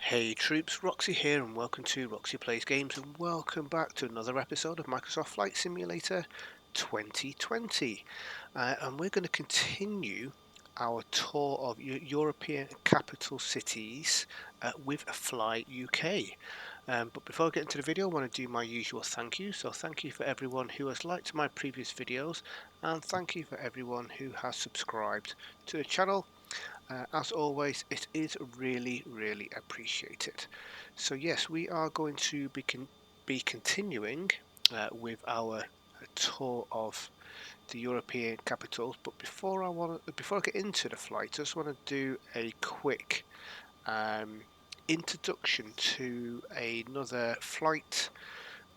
Hey troops, Roxy here and welcome to Roxee Plays Games and welcome back to another episode of Microsoft Flight Simulator 2020 and we're going to continue our tour of European capital cities with FlyUK. But before I get into the video I want to do my usual thank you. So thank you for everyone who has liked my previous videos and thank you for everyone who has subscribed to the channel. As always, it is really appreciated. So yes, we are going to be continuing with our tour of the European capitals. But before I get into the flight, I just want to do a quick introduction to another flight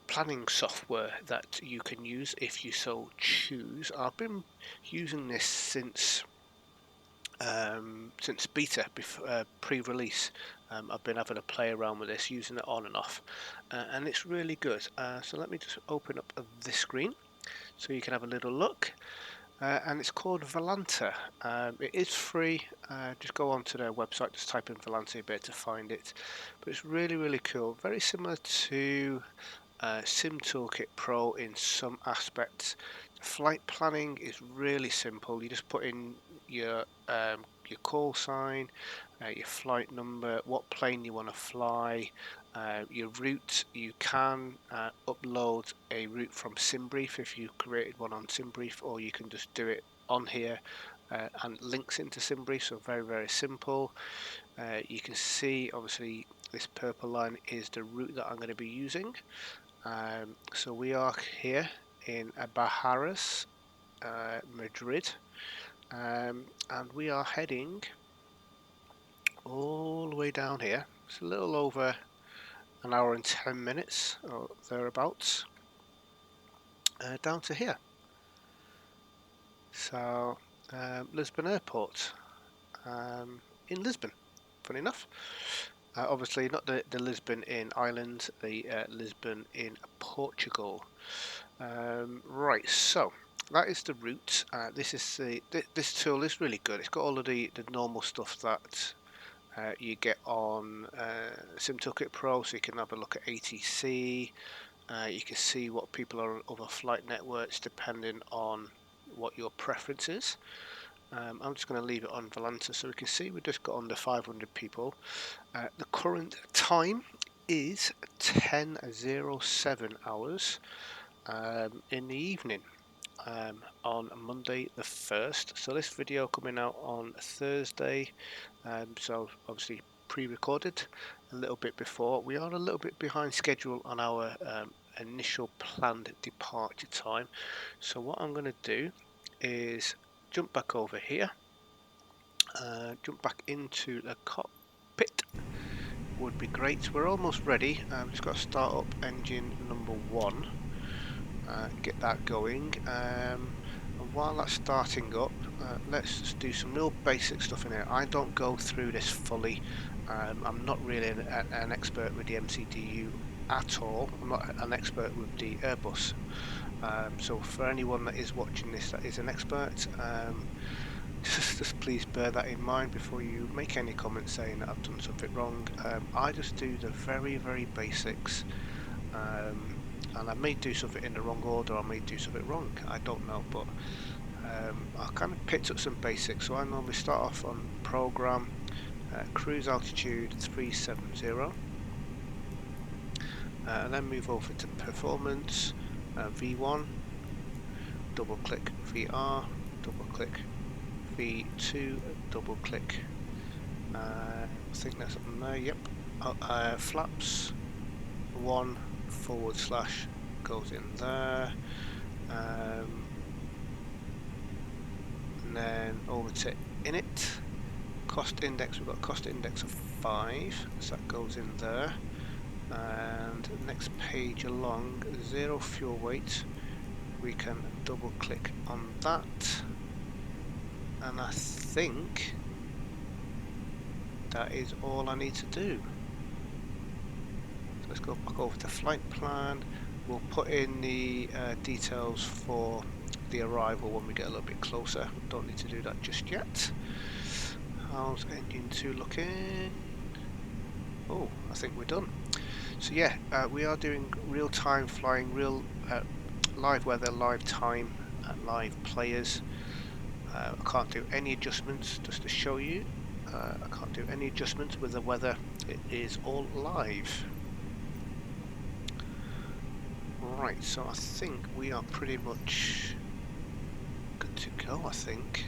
planning software that you can use if you so choose. I've been using this since beta, pre-release. I've been having a play around with this, using it on and off, and it's really good. So let me just open up this screen so you can have a little look. And it's called Volanta. It is free. Just go onto their website, just type in Volanta, you'll be able to find it. But it's really cool. Very similar to Sim Toolkit Pro in some aspects. Flight planning is really simple. You just put in your call sign, your flight number, what plane you want to fly, your route. You can upload a route from SimBrief if you created one on SimBrief, or you can just do it on here and links into SimBrief. So very simple. You can see obviously this purple line is the route that I'm going to be using. So we are here in Bajaras, Madrid, and we are heading all the way down here. It's a little over an hour and 10 minutes or thereabouts down to here. So Lisbon Airport in Lisbon, funny enough. Obviously not the Lisbon in Ireland, the Lisbon in Portugal. Right, so that is the route. This tool is really good. It's got all of the normal stuff that you get on Sim Toolkit Pro, so you can have a look at ATC. You can see what people are on other flight networks depending on what your preference is. I'm just going to leave it on Volanta so we can see we've just got under 500 people. The current time is 10:07 hours in the evening on Monday the 1st. So this video coming out on Thursday, so obviously pre-recorded a little bit before. We are a little bit behind schedule on our initial planned departure time. So what I'm going to do is jump back over here, jump back into the cockpit would be great. We're almost ready. Just got to start up engine number 1, get that going, and while that's starting up, let's just do some real basic stuff in here. I don't go through this fully. I'm not really an expert with the MCDU at all. I'm not an expert with the Airbus. So for anyone that is watching this that is an expert, just please bear that in mind before you make any comments saying that I've done something wrong. I just do the very basics, and I may do something in the wrong order, I may do something wrong, I don't know, but I kind of picked up some basics. So I normally start off on program, cruise altitude 370, and then move over to performance, V1, double click VR, double click V2, double click, I think that's on there, yep. Flaps 1 / goes in there, and then over to init. Cost index, we've got a cost index of 5, so that goes in there. And next page along, 0 fuel weight, we can double click on that, and I think that is all I need to do. So let's go back over to flight plan. We'll put in the details for the arrival when we get a little bit closer. Don't need to do that just yet. How's engine 2 looking? Oh, I think we're done. So yeah, we are doing real-time flying, live weather, live time, live players. I can't do any adjustments, just to show you. I can't do any adjustments with the weather. It is all live. Right, so I think we are pretty much good to go, I think.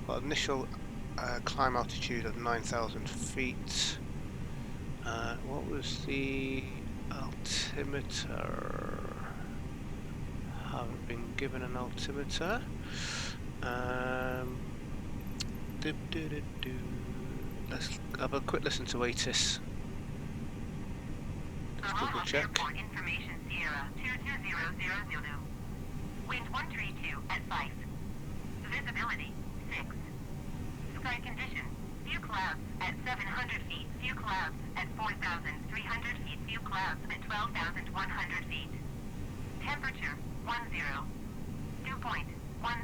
Well, initial climb altitude of 9,000 feet. What was the altimeter? Haven't been given an altimeter. Let's have a quick listen to ATIS. Let's double check. Information Sierra 22000. Wind 132 at 5. Visibility 6. Sky condition. Few clouds at 700 feet. Few clouds at 4,300 feet. Few clouds at 12,100 feet. Temperature 10. Dew point 10.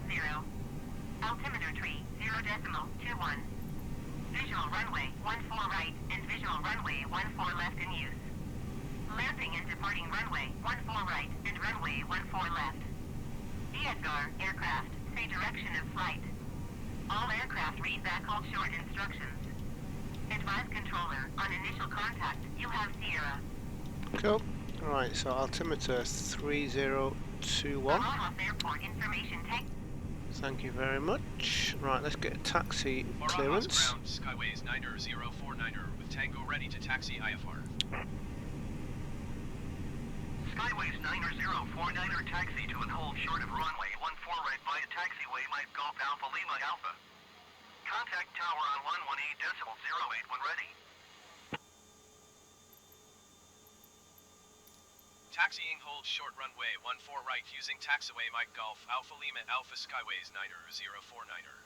Altimeter tree 0.21. Visual runway 14 right and visual runway 14 left in use. Landing and departing runway 14 right and runway 14 left. DSR aircraft, say direction of flight. All aircraft read back hold short instructions. Advise controller, on initial contact, you have Sierra. Cool. Alright, so altimeter 3021. Airport information tank. Thank you very much. Right, let's get a taxi clearance. Ground, Skyways 9049er with Tango ready to taxi IFR. Skyways 9049er taxi to and hold short of runway 14 right via taxiway Mike Golf Alpha Lima Alpha. Contact tower on 118.08 when ready. Taxiing hold short runway 14 right using taxiway Mike Golf Alpha Lima Alpha Skyways 9049er.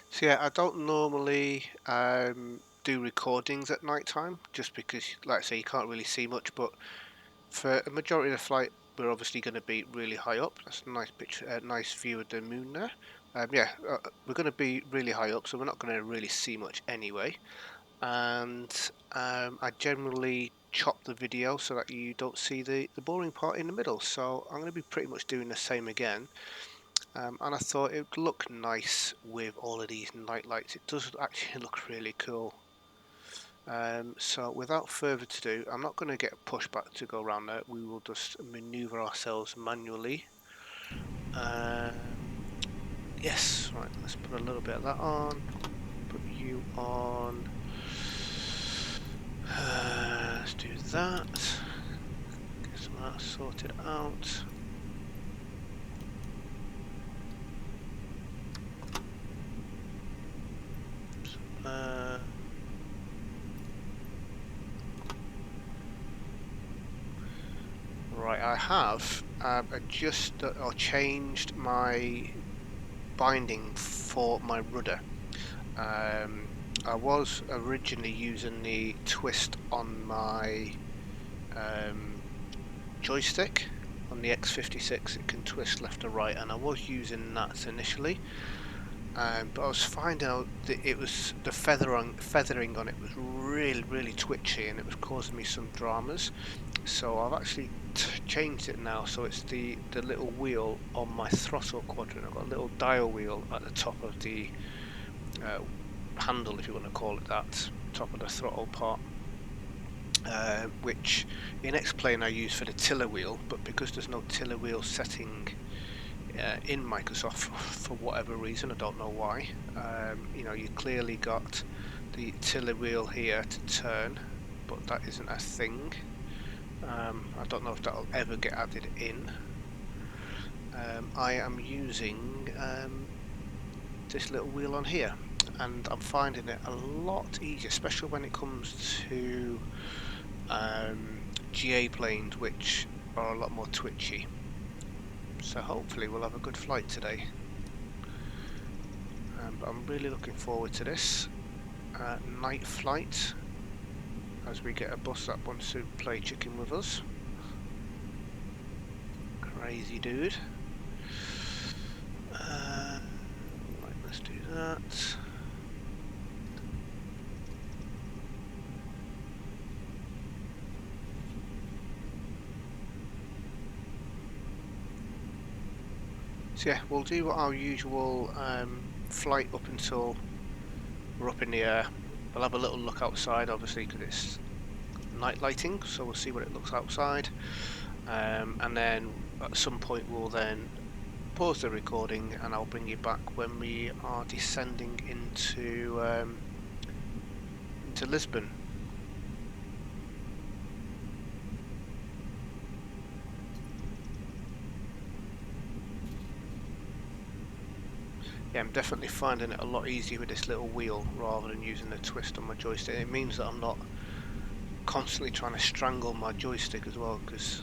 So yeah, I don't normally do recordings at night time, just because, like I say, you can't really see much. But for a majority of the flight, we're obviously going to be really high up. That's a nice picture, nice view of the moon there. We're going to be really high up, so we're not going to really see much anyway. And I generally chop the video so that you don't see the boring part in the middle. So I'm going to be pretty much doing the same again. And I thought it would look nice with all of these night lights. It does actually look really cool. So without further ado, I'm not going to get a pushback to go around there. We will just maneuver ourselves manually. Yes, right, let's put a little bit of that on. Put you on. Let's do that. Get some of that sorted out. Right, I have adjusted or changed my binding for my rudder. I was originally using the twist on my joystick on the X56. It can twist left or right, and I was using that initially. But I was finding out that it was the feathering on it was really twitchy, and it was causing me some dramas. So I've actually changed it now, so it's the little wheel on my throttle quadrant. I've got a little dial wheel at the top of the handle, if you want to call it that, top of the throttle part, which in X-Plane I use for the tiller wheel, but because there's no tiller wheel setting in Microsoft for whatever reason, I don't know why, you know, you clearly got the tiller wheel here to turn, but that isn't a thing. I don't know if that'll ever get added in. I am using this little wheel on here, and I'm finding it a lot easier, especially when it comes to GA planes, which are a lot more twitchy. So hopefully we'll have a good flight today. But I'm really looking forward to this night flight, as we get a bus that wants to play chicken with us. Crazy dude. Right, let's do that. So yeah, we'll do our usual flight up until we're up in the air. We'll have a little look outside, obviously, because it's night lighting, so we'll see what it looks outside. And then at some point we'll then pause the recording and I'll bring you back when we are descending into Lisbon. Yeah, I'm definitely finding it a lot easier with this little wheel rather than using the twist on my joystick. It means that I'm not constantly trying to strangle my joystick as well, because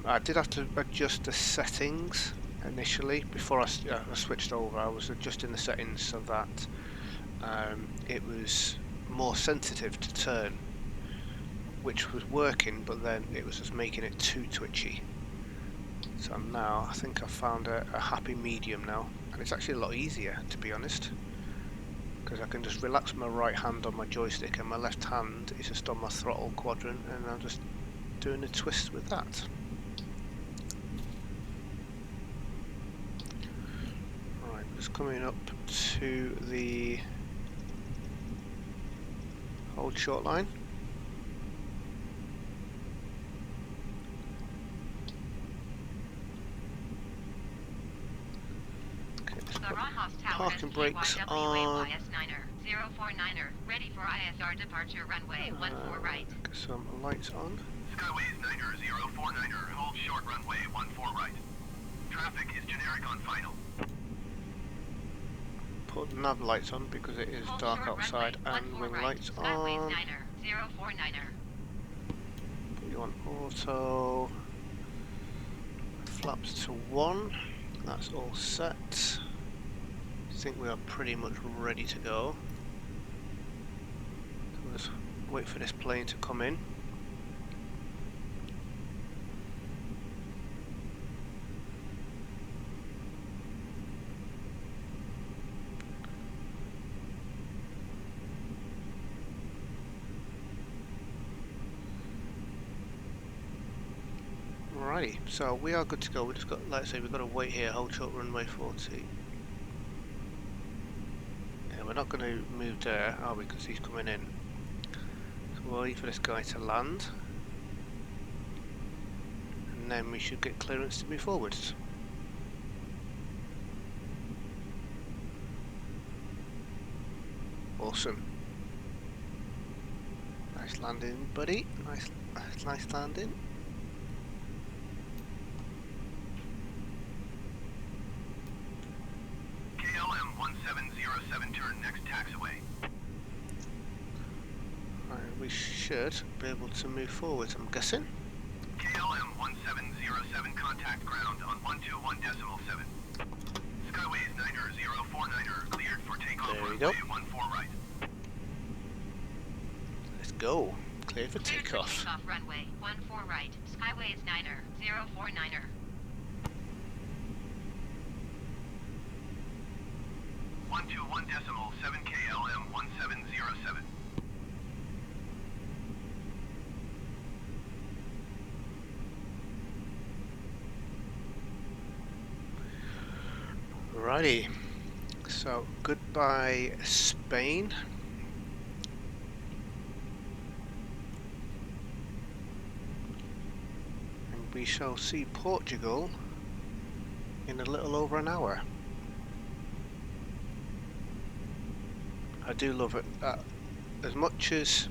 I did have to adjust the settings initially before I switched over. I was adjusting the settings so that it was more sensitive to turn, which was working, but then it was just making it too twitchy. So now I think I've found a happy medium now, and it's actually a lot easier, to be honest, because I can just relax my right hand on my joystick and my left hand is just on my throttle quadrant, and I'm just doing a twist with that. Right, just coming up to the hold short line. Parking brakes on. 049er, ready for ISR departure runway 14 right. Get some lights on. Skyways Niner 049er, hold short runway 14 right. Traffic is generic on final. Put the nav lights on because it is Hold dark outside, and wing lights Skyways on. Niner 049er. Put you on auto. Flaps to 1. That's all set. I think we are pretty much ready to go. So let's wait for this plane to come in. Alrighty, so we are good to go. We just got, like I say, we've got to wait here. Hold short runway 40. Yeah, we're not going to move there, are we? Because he's coming in. So we'll wait for this guy to land, and then we should get clearance to move forwards. Awesome. Nice landing, buddy. Nice landing. KLM 1707, turn next taxiway. Right, we should be able to move forwards, I'm guessing. KLM 1707, contact ground on 121.7. Skyways Niner 049er, cleared for takeoff There we runway go. 14 right. Let's go. Clear for Cleared for takeoff. takeoff runway 14 right. Skyways Niner 049er. 121.7 KLM 1707. Righty. So goodbye Spain. And we shall see Portugal in a little over an hour. I do love it. As much as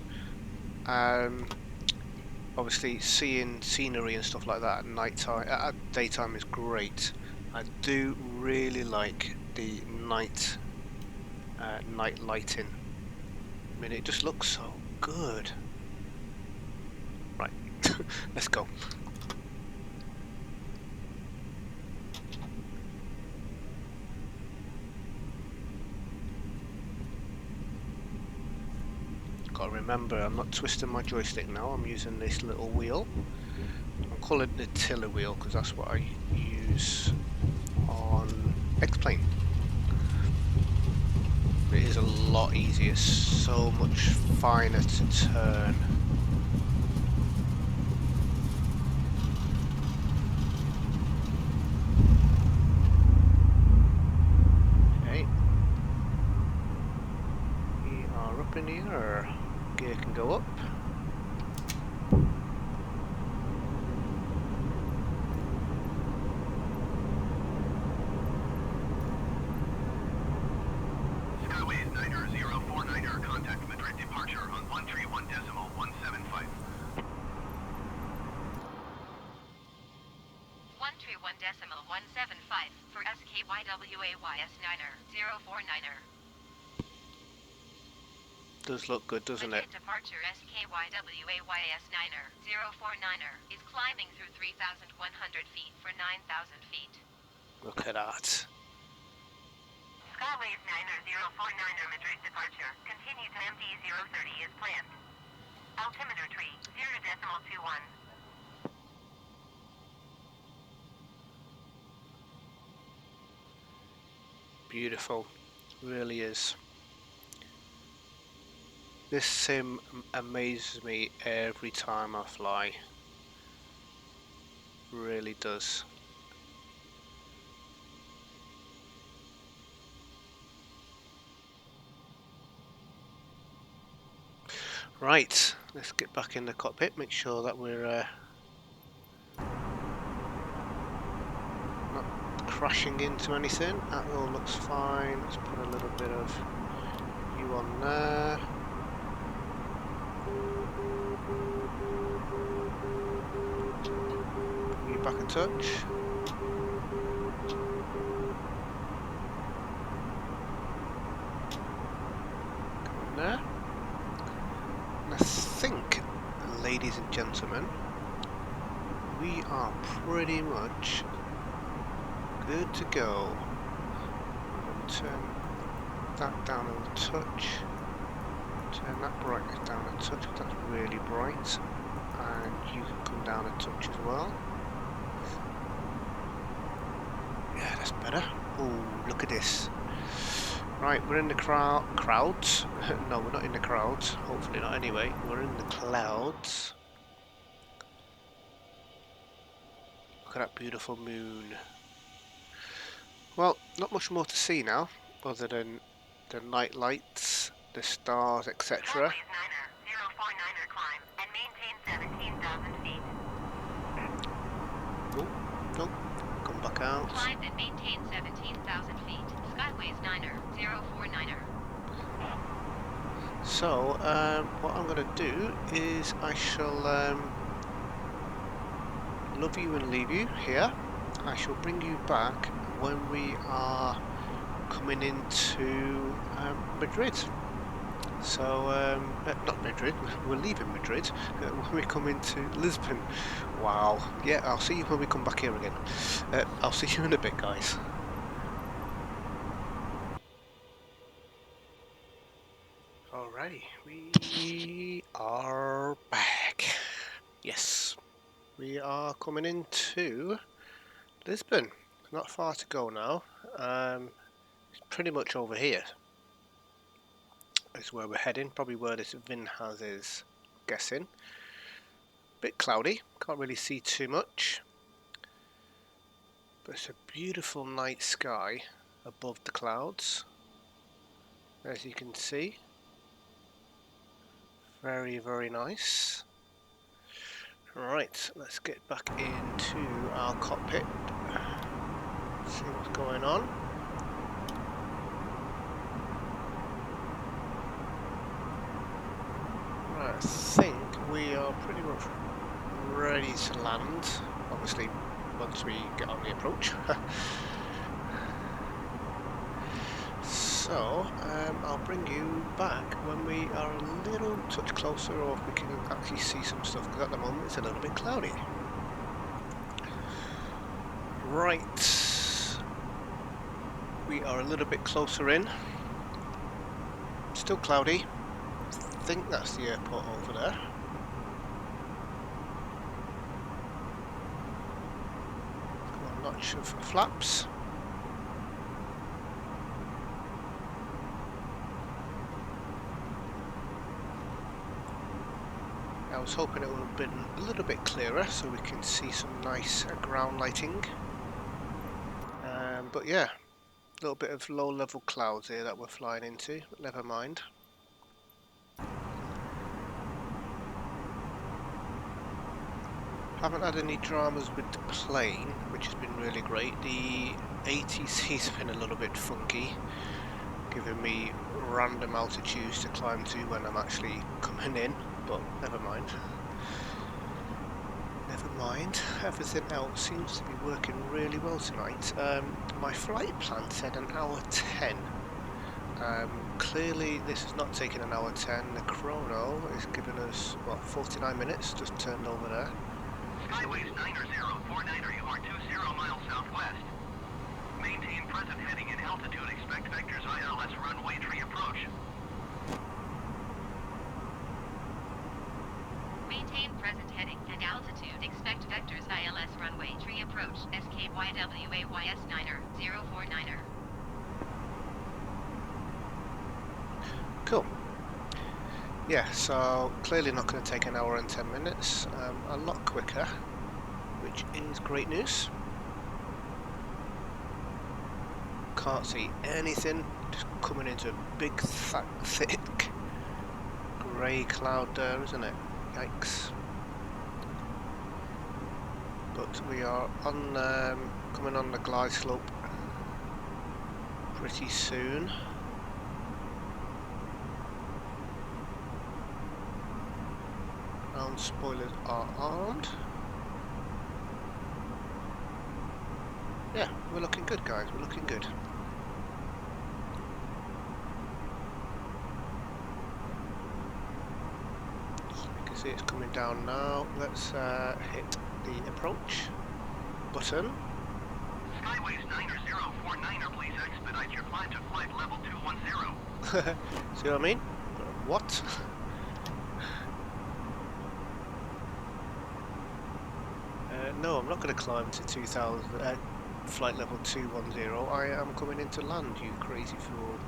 obviously seeing scenery and stuff like that at night time, at daytime is great. I do really like the night lighting. I mean, it just looks so good. Right, let's go. Gotta remember, I'm not twisting my joystick now, I'm using this little wheel. I'll call it the tiller wheel because that's what I use on X-Plane. It is a lot easier, so much finer to turn. up in here, or gear can go up. Skyways 90049er, contact Madrid departure on 131.175. 131.175 for SKYWAYS9er 049er. Does look good, doesn't it? Madrid departure SKYWAYS9er 049er is climbing through 3,100 feet for 9,000 feet. Look at that. Skyways 90049er Madrid departure. Continue to MD 030 as planned. Altimeter tree 0.21. Beautiful, really is. This sim amazes me every time I fly. Really does. Right, let's get back in the cockpit, make sure that we're not crashing into anything. That all looks fine. Let's put a little bit of you on there. Bring you back a touch. Come in there. And I think, ladies and gentlemen, we are pretty much good to go. I'm going to turn that down a touch. Turn that brightness down a touch, that's really bright. And you can come down a touch as well. Yeah, that's better. Oh, look at this. Right, we're in the crowds. No, we're not in the crowds. Hopefully not anyway. We're in the clouds. Look at that beautiful moon. Well, not much more to see now, other than the night lights, the stars, etc. Skyways 9er 049er climb and maintain 17,000 feet. Oh, nope. Come back out. Climb and maintain 17,000 feet. Skyways 9er 049er. So, what I'm going to do is I shall love you and leave you here. I shall bring you back when we are coming into Madrid. So, not Madrid, we're leaving Madrid when we come into Lisbon. Wow, yeah, I'll see you when we come back here again. I'll see you in a bit, guys. Alrighty, we are back. Yes, we are coming into Lisbon. Not far to go now. It's pretty much over here. Is where we're heading. Probably where this Vinhas is. Guessing. Bit cloudy. Can't really see too much. But it's a beautiful night sky above the clouds. As you can see. Very, very nice. Right, let's get back into our cockpit. See what's going on. Right, I think we are pretty much ready to land. Obviously, once we get on the approach. So, I'll bring you back when we are a little touch closer, or if we can actually see some stuff, because at the moment it's a little bit cloudy. Right, we are a little bit closer in. Still cloudy. I think that's the airport over there. Got a notch of flaps. I was hoping it would have been a little bit clearer so we can see some nice ground lighting. But yeah, a little bit of low level clouds here that we're flying into, but never mind. Haven't had any dramas with the plane, which has been really great. The ATC's been a little bit funky, giving me random altitudes to climb to when I'm actually coming in, but never mind. Never mind, everything else seems to be working really well tonight. My flight plan said an hour 10. Clearly this is not taking an hour 10. The chrono is giving us, what, 49 minutes, just turned over there. Skyways 9049er, you are 20 miles southwest. Maintain present heading and altitude, expect vectors ILS runway tree approach. Maintain present heading and altitude, expect vectors ILS runway tree approach, SKYWAYS 9er, 049er. Cool. Yeah, so clearly not going to take an hour and 10 minutes, a lot quicker, which is great news. Can't see anything, just coming into a big, thick grey cloud there, isn't it? Yikes. But we are on, coming on the glide slope pretty soon. Ground spoilers are armed. Yeah, we're looking good, guys, we're looking good. You can see it's coming down now. Let's hit the approach button. Skyways 9049er, please expedite your climb to flight level 210. See what I mean? What? No, I'm not going to climb to 2000, flight level 210. I am coming into land, you crazy fool.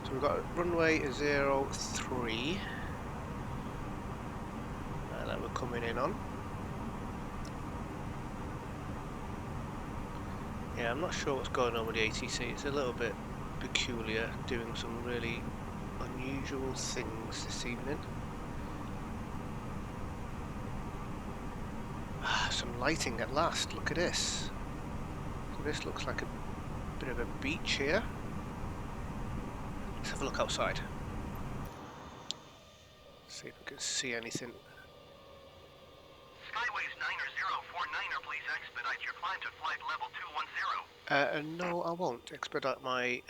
So we've got runway 03 that we're coming in on. Yeah, I'm not sure what's going on with the ATC. It's a little bit peculiar, doing some really unusual things this evening. Some lighting at last, look at this. So this looks like a bit of a beach here. Let's have a look outside. See if we can see anything. Skyways 9049er, please expedite your climb to flight level 210. No, I won't expedite my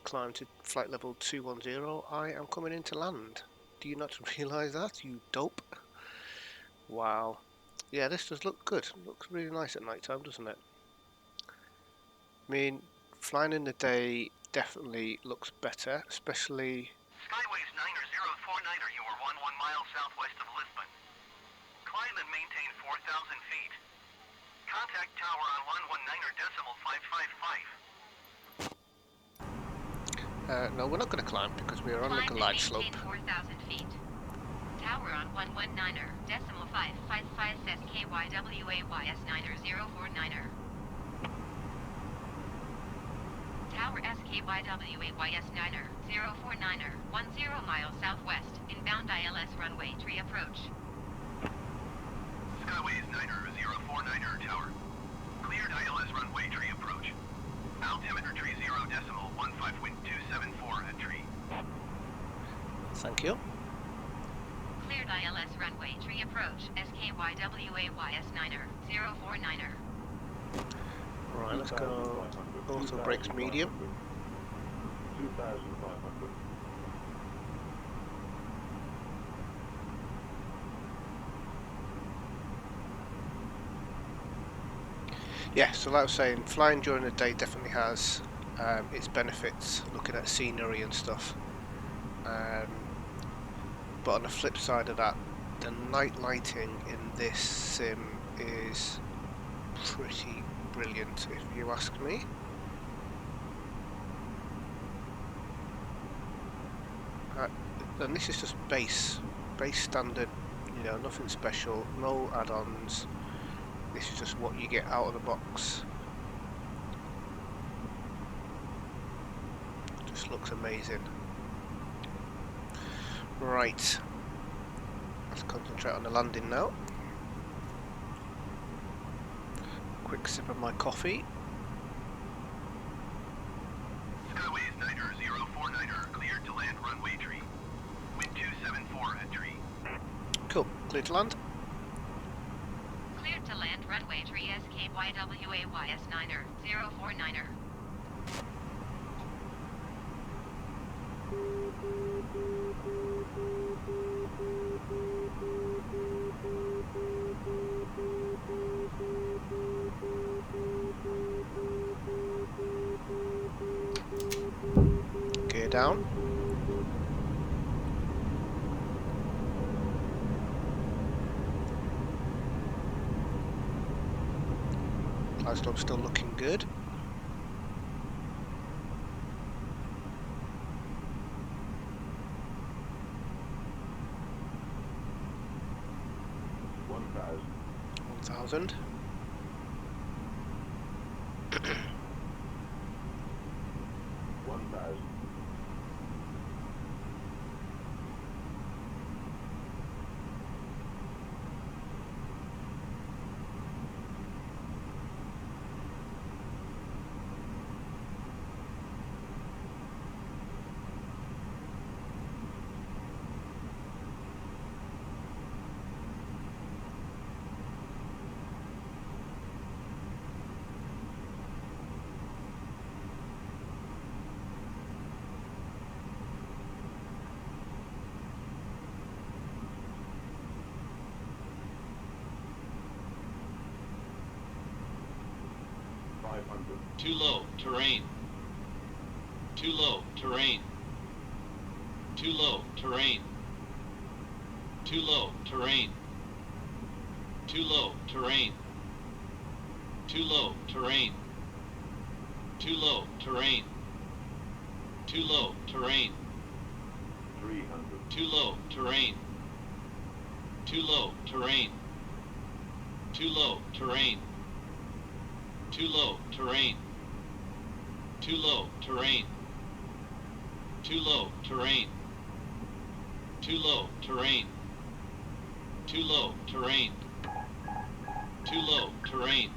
climb to flight level 210. I am coming into land. Do you not realise that, you dope? Wow. Yeah, this does look good. Looks really nice at night time, doesn't it? I mean, flying in the day definitely looks better, especially... Skyways 9049er, you are 11 miles southwest of Lisbon. Climb and maintain 4,000 feet. Contact tower on 119er.555. no, we're not going to climb because we are on the glide slope. 4,000 feet. Tower on 119er.555 says KYWAYS 90 049er. Tower SKYWAYS 9er, 049er, 10 miles southwest, inbound ILS runway tree approach. Skyways 9049er tower. Cleared ILS runway tree approach. Altimeter tree 0.15 wind 274 at tree. Thank you. Cleared ILS runway tree approach, SKYWAYS 9er, 049er. Right, let's go auto brakes medium. 2,500. Yeah, so like I was saying, flying during the day definitely has its benefits, looking at scenery and stuff. But on the flip side of that, the night lighting in this sim is pretty brilliant, if you ask me. And this is just base standard, you know, nothing special, no add-ons. This is just what you get out of the box. Just looks amazing. Right, let's concentrate on the landing now. quick sip of my coffee. Skyways Niner 049er, cleared to land runway tree. Wind 274 at tree. Cool, clear to land. Cleared to land runway tree SKYWAYS9er 049er. Gear down. Cloud slope still looking good. $1,000. Too low, terrain. Too low, terrain. Too low, terrain. Too low, terrain. Too low, terrain. Too low, terrain. Too low, terrain. Too low, terrain. 300. Too low, terrain. Too low, terrain. Too low, terrain. Too low, terrain. Too low, terrain. Too low, terrain. Too low, terrain. Too low, terrain. Too low, terrain.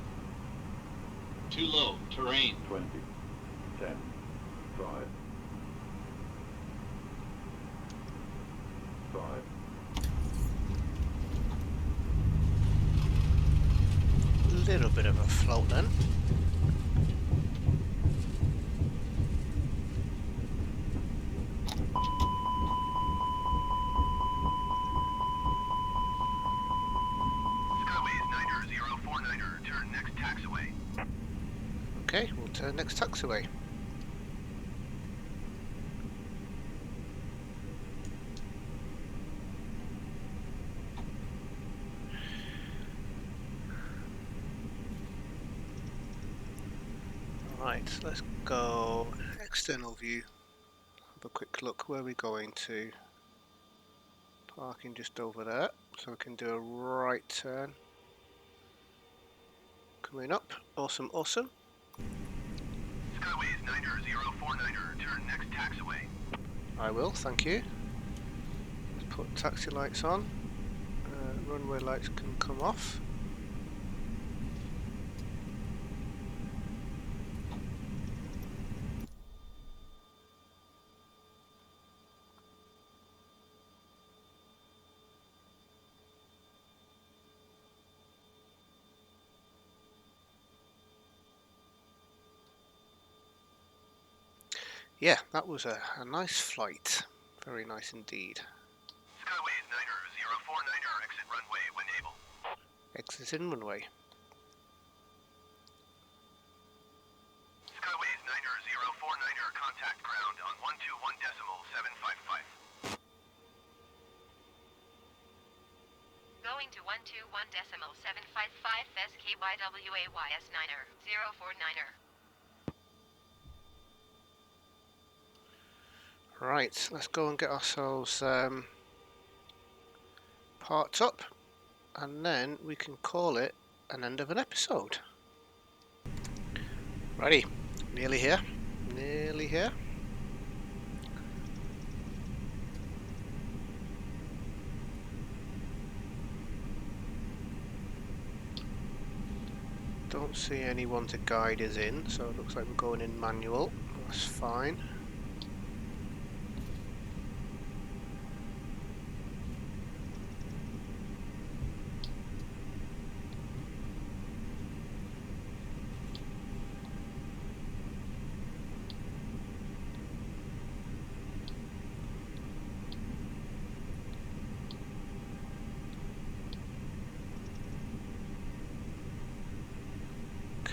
Too low, terrain. 20. 10. 5. 5. Little bit of a float then. Skyways Niner 049er, turn next taxiway. Okay, we'll turn next taxiway. Right, let's go external view. Have a quick look. Where are we going to? Parking just over there, so we can do a right turn. Coming up. Awesome, awesome. Skyways Niner 049er, turn next taxiway. I will, thank you. Let's put taxi lights on. Runway lights can come off. Yeah, that was a nice flight. Very nice indeed. Skyways Niner 049er, exit runway when able. Exit in runway. Skyways Niner 049er, contact ground on 121.755. Going to 121.755 SKYWAYS9er 049er. Right, let's go and get ourselves parked up, and then we can call it an end of an episode. Righty, nearly here. Nearly here. don't see anyone to guide us in, so it looks like we're going in manual. That's fine.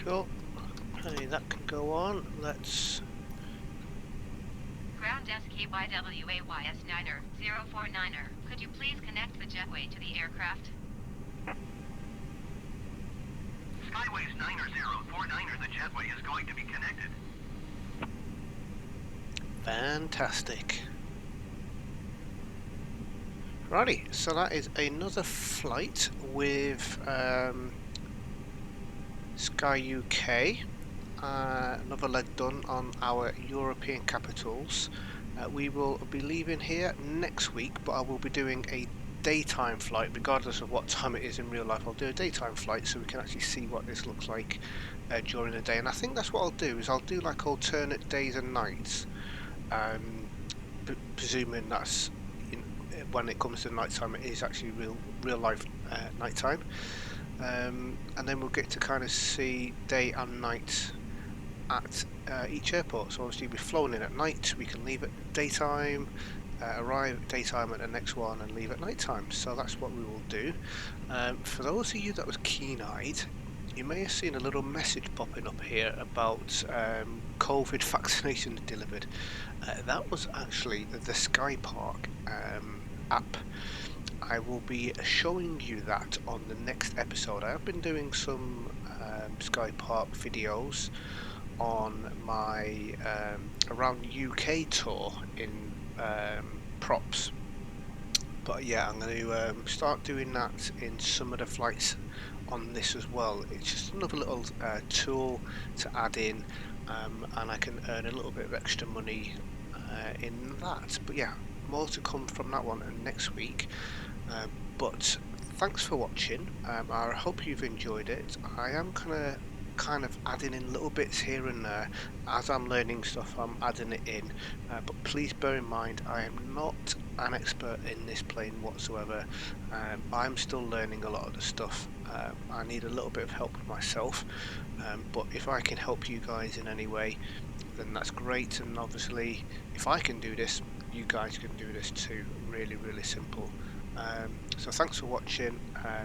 Cool. Hey, that can go on. Let's... Ground desk KYWAYS9er 049er. Could you please connect the jetway to the aircraft? Skyways 9er 049er, the jetway is going to be connected. Fantastic. Righty, so that is another flight with FlyUK. Another leg done on our European capitals. We will be leaving here next week, but I will be doing a daytime flight regardless of what time it is in real life. I'll do a daytime flight so we can actually see what this looks like during the day, and I think that's what I'll do, is I'll do like alternate days and nights, presuming that's, you know, when it comes to night time it is actually real life night time, and then we'll get to kind of see day and night at each airport. So obviously we've flown in at night, we can leave at daytime, arrive at daytime at the next one and leave at night time. So that's what we will do. For those of you that was keen-eyed, you may have seen a little message popping up here about COVID vaccinations delivered. That was actually the Sky Park app. I will be showing you that on the next episode. I have been doing some Sky Park videos on my around UK tour in props, but yeah, I'm going to start doing that in some of the flights on this as well. It's just another little tool to add in, and I can earn a little bit of extra money in that. But yeah, more to come from that one next week. But thanks for watching. I hope you've enjoyed it. I am kind of adding in little bits here and there as I'm learning stuff. I'm adding it in, but please bear in mind I am not an expert in this plane whatsoever. I'm still learning a lot of the stuff. I need a little bit of help with myself, but if I can help you guys in any way, then that's great. And obviously if I can do this, you guys can do this too. Really simple. So thanks for watching.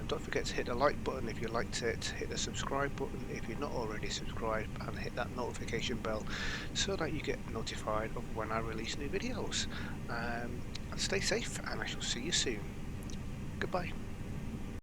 Don't forget to hit the like button if you liked it, hit the subscribe button if you're not already subscribed, and hit that notification bell so that you get notified of when I release new videos. Stay safe, and I shall see you soon. Goodbye.